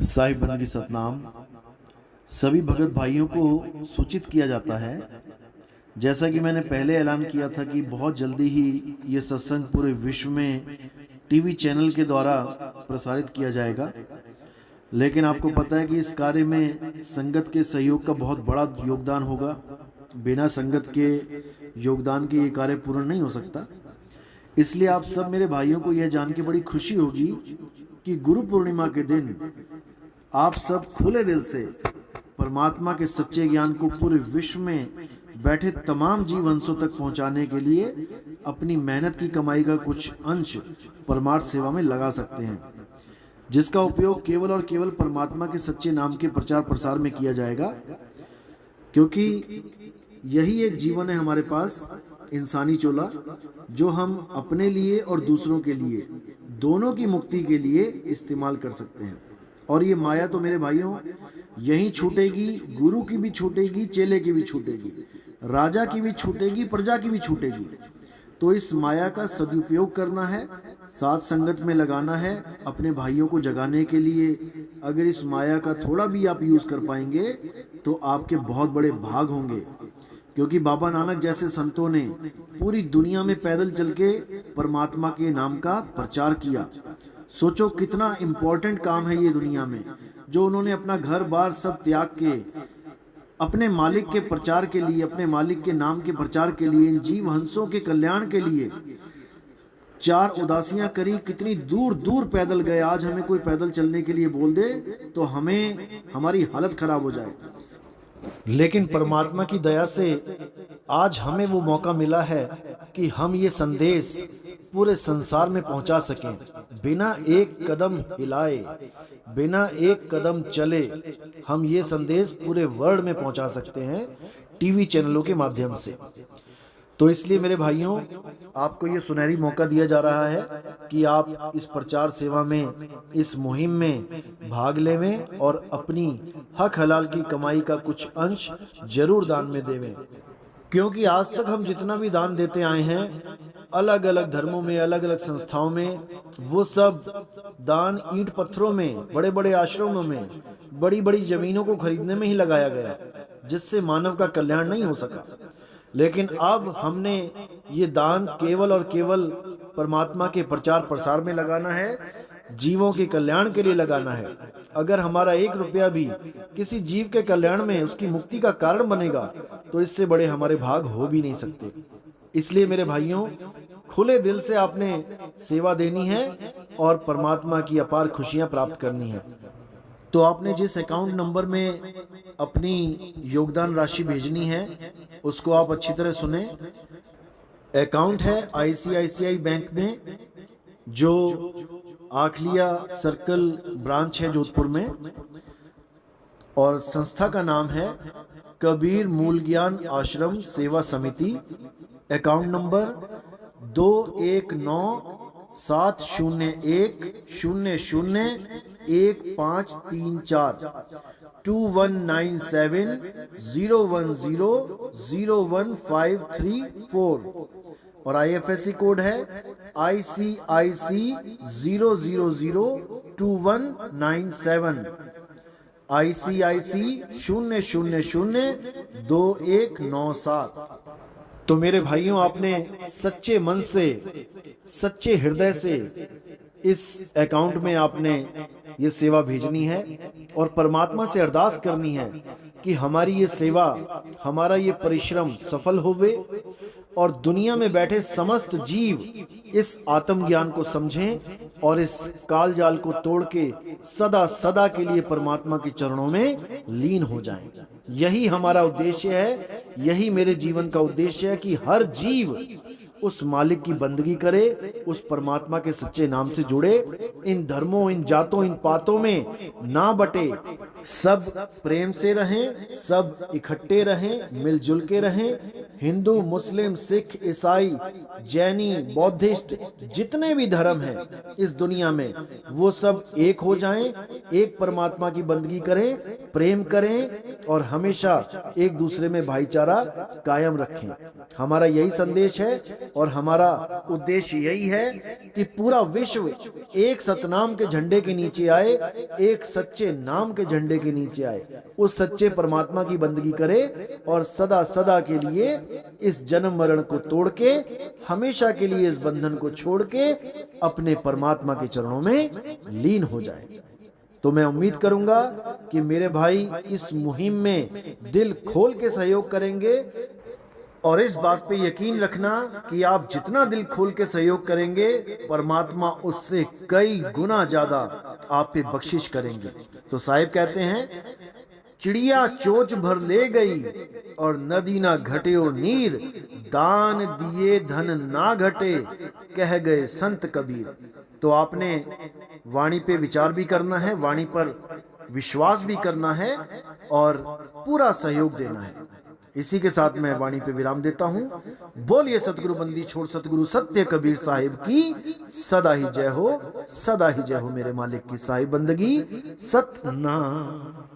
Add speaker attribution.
Speaker 1: साहिब बंदगी सतनाम। सभी भगत भाइयों को सूचित किया जाता है, जैसा कि मैंने पहले ऐलान किया था कि बहुत जल्दी ही ये सत्संग पूरे विश्व में टीवी चैनल के द्वारा प्रसारित किया जाएगा। लेकिन आपको पता है कि इस कार्य में संगत के सहयोग का बहुत बड़ा योगदान होगा। बिना संगत के योगदान के ये कार्य पूर्ण नहीं हो सकता। इसलिए आप सब मेरे भाइयों को यह जान के बड़ी खुशी होगी कि गुरु पूर्णिमा के दिन आप सब खुले दिल से परमात्मा के सच्चे ज्ञान को पूरे विश्व में बैठे तमाम जीवंशों तक पहुंचाने के लिए अपनी मेहनत की कमाई का कुछ अंश परमार्थ सेवा में लगा सकते हैं, जिसका उपयोग केवल और केवल परमात्मा के सच्चे नाम के प्रचार प्रसार में किया जाएगा। क्योंकि यही एक जीवन है हमारे पास, इंसानी चोला, जो हम अपने लिए और दूसरों के लिए दोनों की मुक्ति के लिए इस्तेमाल कर सकते हैं। और ये माया तो मेरे भाइयों यहीं छूटेगी, गुरु की भी छूटेगी, चेले की भी छूटेगी, राजा की भी छूटेगी, प्रजा की भी छूटेगी। तो इस माया का सदुपयोग करना है, साथ संगत में लगाना है, अपने भाइयों को जगाने के लिए। अगर इस माया का थोड़ा भी आप यूज कर पाएंगे तो आपके बहुत बड़े भाग होंगे। क्योंकि बाबा नानक जैसे संतों ने पूरी दुनिया में पैदल चल के परमात्मा के नाम का प्रचार किया। सोचो कितना इम्पोर्टेंट काम है ये दुनिया में, जो उन्होंने अपना घर बार सब त्याग के अपने मालिक के प्रचार के लिए, अपने मालिक के नाम के प्रचार के लिए, इन जीव हंसों के कल्याण के लिए 4 उदासियां करी। कितनी दूर दूर पैदल गए। आज हमें कोई पैदल चलने के लिए बोल दे तो हमारी हालत खराब हो जाए। लेकिन परमात्मा की दया से आज हमें वो मौका मिला है कि हम ये संदेश पूरे संसार में पहुंचा सकें। बिना एक कदम हिलाए, बिना एक कदम चले हम ये संदेश पूरे वर्ल्ड में पहुंचा सकते हैं टीवी चैनलों के माध्यम से। तो इसलिए मेरे भाइयों, आपको ये सुनहरी मौका दिया जा रहा है कि आप इस प्रचार सेवा में, इस मुहिम में भाग लेवें और अपनी हक हलाल की कमाई का कुछ अंश जरूर दान में देवें। क्योंकि आज तक हम जितना भी दान देते आए हैं अलग अलग धर्मों में, अलग अलग संस्थाओं में, वो सब दान ईंट पत्थरों में, बड़े बड़े आश्रमों में, बड़ी बड़ी जमीनों को खरीदने में ही लगाया गया, जिससे मानव का कल्याण नहीं हो सका। लेकिन अब हमने ये दान केवल और केवल परमात्मा के प्रचार प्रसार में लगाना है, जीवों के कल्याण के लिए लगाना है। अगर हमारा 1 रुपया भी किसी जीव के कल्याण में, उसकी मुक्ति का कारण बनेगा, तो इससे बड़े हमारे भाग हो भी नहीं सकते। इसलिए मेरे भाइयों, खुले दिल से आपने सेवा देनी है और परमात्मा की अपार खुशियां प्राप्त करनी है। तो आपने जिस अकाउंट नंबर में अपनी योगदान राशि भेजनी है उसको आप अच्छी तरह सुने। अकाउंट है ICICI बैंक में, जो आखलिया सर्कल ब्रांच है जोधपुर में, और संस्था का नाम है कबीर मूल ज्ञान आश्रम सेवा समिति। अकाउंट नंबर 219701001534 219701001534 और IFSC कोड है ICIC 0002197 ICIC 0002197। तो मेरे भाइयों, आपने सच्चे मन से, सच्चे हृदय से इस अकाउंट में आपने ये सेवा भेजनी है और परमात्मा से अरदास करनी है कि हमारी ये सेवा, हमारा ये परिश्रम सफल होवे और दुनिया में बैठे समस्त जीव इस आत्मज्ञान को समझें और इस काल जाल को तोड़ के सदा सदा के लिए परमात्मा के चरणों में लीन हो जाएं। यही हमारा उद्देश्य है, यही मेरे जीवन का उद्देश्य है कि हर जीव उस मालिक की बंदगी करे, उस परमात्मा के सच्चे नाम से जुड़े, इन धर्मों, इन जातों, इन पातों में ना बटे, सब प्रेम से रहें, सब इकट्ठे रहें, मिलजुल के रहें। हिंदू, मुस्लिम, सिख, ईसाई, जैनी, बौद्धिस्ट, जितने भी धर्म हैं इस दुनिया में, वो सब एक हो जाएं, एक परमात्मा की बंदगी करें, प्रेम करें और हमेशा एक दूसरे में भाईचारा कायम रखें। हमारा यही संदेश है और हमारा उद्देश्य यही है कि पूरा विश्व एक सतनाम के झंडे के नीचे आए, एक सच्चे नाम के झंडे के नीचे आए, उस सच्चे परमात्मा की बंदगी करे और सदा सदा के लिए इस जन्म मरण को तोड़ के, हमेशा के लिए इस बंधन को छोड़ के अपने परमात्मा के चरणों में लीन हो जाए। तो मैं उम्मीद करूंगा कि मेरे भाई इस मुहिम में दिल खोल के सहयोग करेंगे और इस बात पे यकीन रखना कि आप जितना दिल खोल के सहयोग करेंगे, परमात्मा उससे कई गुना ज्यादा आप पे बख्शिश करेंगे। तो साहिब कहते हैं, चिड़िया चोंच भर ले गई और नदी ना घटियो नीर, दान दिए धन ना घटे, कह गए संत कबीर। तो आपने वाणी पे विचार भी करना है, वाणी पर विश्वास भी करना है और पूरा सहयोग देना है। इसी के साथ मैं वाणी पे विराम देता हूं। बोलिए सतगुरु बंदी छोड़ सतगुरु सत्य कबीर साहिब की सदा ही जय हो, सदा ही जय हो। मेरे मालिक की साहिब बंदगी सतनाम।